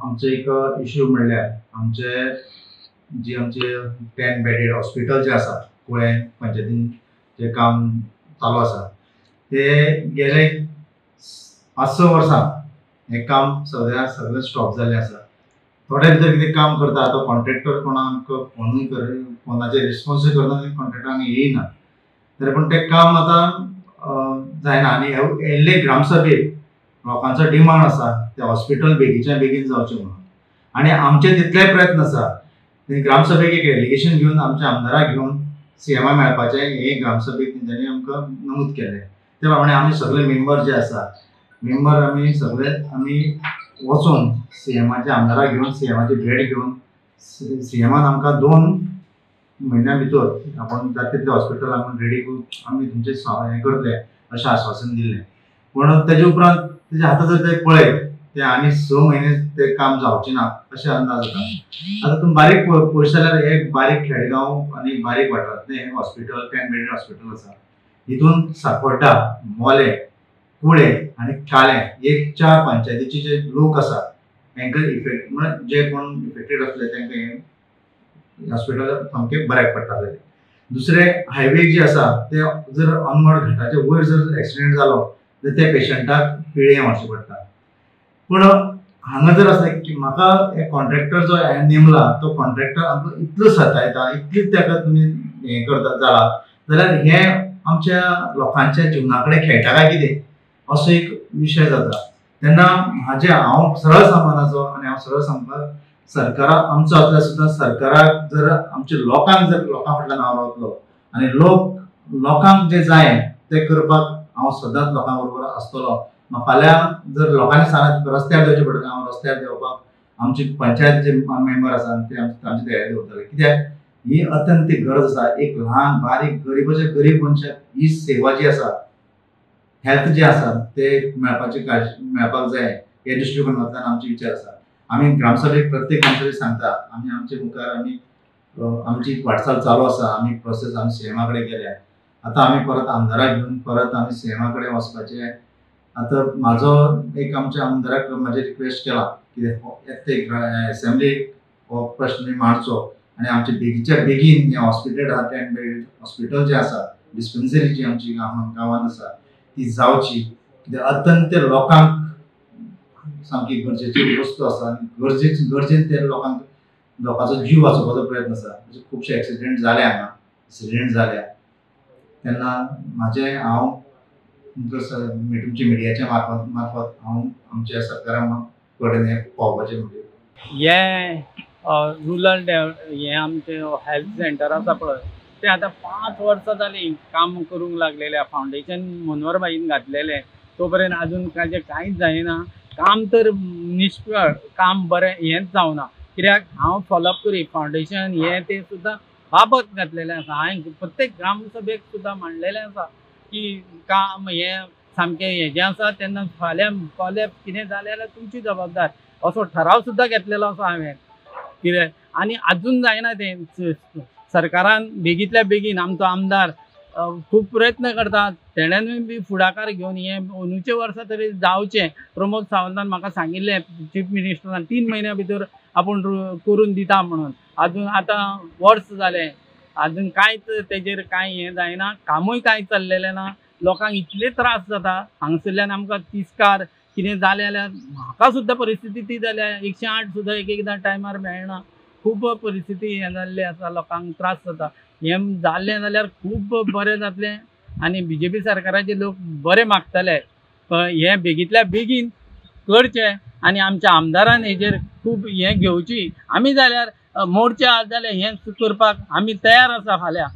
आमचो एक इश्यू म्हणल्यार आमचे आमचे 10 बेडेड हॉस्पिटल जे आसा कुळे पंचायतीन जे काम चालू आसा ते गेले 5-6 वर्सां हे काम सगळें स्टॉप जाल्लें आसा. थोडे भितर कितें काम करता तो कॉन्ट्रॅक्टर कोणा आमकां फोनाचेर रिस्पॉन्सूय करना आनी कॉन्ट्रॅक्टर हांगा येयना. तरी पूण तें काम आतां जायना आनी येयल्ले ग्रामसभेक लोकांचो डिमांड आसा ते हॉस्पिटल बेगीच्या बेगीन जावचें म्हणून आनी आमचे तितलेय प्रयत्न आसा. ग्रामसभेक एक डेलिगेशन घेवन आमच्या आमदाराक घेवन सीएमा मेळपाचें हे ग्रामसभेक तेंच्यांनी आमकां नमूद केलें. ते प्रमाणे आमी सगळे मेंबर जे आसा आमी सगळे वचून सीएमाच्या आमदाराक घेवन सीएमाची भेट घेवन सीएमान आमकां 2 म्हयन्या भितर आपण जाता तितलें हॉस्पिटल आमी रेडी करून आमी तुमचें हें करतले अशें आश्वासन दिल्लें. पूण तेजे उपरांत तेजे आतां जर ते पळयत ते आनी 6 म्हयने ते काम जावचें ना अशें अंदाज जाता. आतां तुमी बारीक पळयत जाल्यार हे बारीक खेडेगांव आनी बारीक वाठारांतलें हे हॉस्पिटल 10 बेडेड हॉस्पिटल आसा. हितून सांपड्डा, मोले, कुळे आनी चाळे हे 4 पंचायतीचे जे लोक आसा तांकां इफेक्ट म्हणजे जे कोण इफेक्टेड आसले तांकां हे हॉस्पिटल सामकें बऱ्याक पडटा. दुसरे हायवे जे आसा ते जर अनमोड घाटाचे वयर जर एक्सिडेंट जालो तर ते पेशंटाक पिळ्ये व्हरचें पडटा. पूण हांगा जर आसा की म्हाका हे कॉन्ट्रॅक्टर जो नेमला तो कॉन्ट्रॅक्टर आमकां इतलो सतायता इतली ताका तुमी हें करता जाला जाल्यार हे आमच्या लोकांच्या जिवना कडेन खेळटा काय कितें असो एक विशय जाता. तेन्ना हांव सरळ सांगपाचो आनी हांव सरळ सांगपाक सरकाराक आमचो आसल्यार सुद्दां सरकाराक जर आमच्या लोकांक जर लोकां फाटल्यान हांव रावतलो आनी लोकांक जे जाय ते करपाक हांव सदांच लोकां बरोबर आसतलो. फाल्यां जर लोकांनी सांगत रस्त्यार देंवचें पडटा हांव रस्त्यार देंवपाक आमची पंचायत जे मेंबर आसा ते आमची तयारी दवरतले. कित्याक ही अत्यंत गरज आसा. एक ल्हान बारीक गरीब मनशाक ही सेवा जी आसा हेल्थ जे आसा ते मेळपाक जाय हे दृश्टीकोनांतल्यान आमचे विचार आसा. आमी ग्रामसभेक प्रत्येक ग्रामसभेक सांगता आमचे मुखार आमची वाटचाल चालू आसा. आमी प्रोसेस आमी सीएमा कडेन गेल्या. आतां आमी परत आमदाराक घेवन परत आमी सीएमा कडेन वचपाचे. आतां म्हाजो एक आमच्या आमदाराक म्हाजे रिक्वेस्ट केला कितें एसेंब्ली हो प्रश्न मांडचो आनी आमचे बेगीच्या बेगीन हे हॉस्पिटल 10 बेड हॉस्पिटल जे आसा डिस्पेन्सरी जी आमची गांवांत आसा ती जावची. कित्याक अत्यंत लोकांक सामकी गरजेची वस्तू आसा आनी गरजेन ते लोकांचो जीव वाचोवपाचो प्रयत्न आसा. खुबशे एक्सिडेंट जाले हांगा तेन्ना हांव तुमच्या मिडियाच्या मार्फत हांव आमच्या सरकारा कडेन हें पावपाचें म्हणजे हे रुरल हे आमचे हेल्थ सेंटर आसा पळय ते आतां 5 वर्सां जालीं काम करूंक लागलेले. फावंडेशन मनोहरबाईन घातलेले तो पर्यंत अजून कांयच जायना. काम तर निष्फळ काम बरें हेंच जावना. कित्याक हांव फॉलोअप करी फावंडेशन हे ते सुद्दां बाबत घातलेले आसा. हांवें प्रत्येक ग्रामसभेक सुद्दां मांडलेलें आसा की काम हे सामकें हें जें आसा तेन्ना फाल्यां कितें जालें जाल्यार तुमची जबाबदार असो ठराव सुद्दां घेतलेलो आसा हांवें. कितें आनी आजून जायना तें. सरकारान बेगींतल्या बेगीन आमचो आमदार खूब प्रयत्न करता. तेणेनूय बी फुडाकार घेवन हे अंदूचे वर्सां तरी जावचें. प्रमोद सावंतान म्हाका सांगिल्लें चीफ मिनिस्टरान 3 म्हयन्या भितर आपूण करून दिता म्हणून. आजून आतां वर्स जालें आजून कांयच तेजेर कांय हें जायना. कामूय कांय चल्लेलें ना. लोकांक इतले त्रास जाता हांगसरल्यान आमकां तिस्कार कितें जालें जाल्यार म्हाका सुद्दां परिस्थिती ती जाल्या 108 सुद्दां एकदां टायमार मेळना. खूब परिस्थिती हें जाल्ली आसा. लोकांक त्रास जाता. हें जाल्लें जाल्यार खूब बरें जातलें आनी बीजेपी सरकाराचे लोक बरें मागतले. हें बेगींतल्या बेगीन करचें आनी आमच्या आमदारान हेजेर खूब हें घेवची. आमी जाल्यार मोर्चा जाल्यार हें करपाक आमी तयार आसा फाल्यां.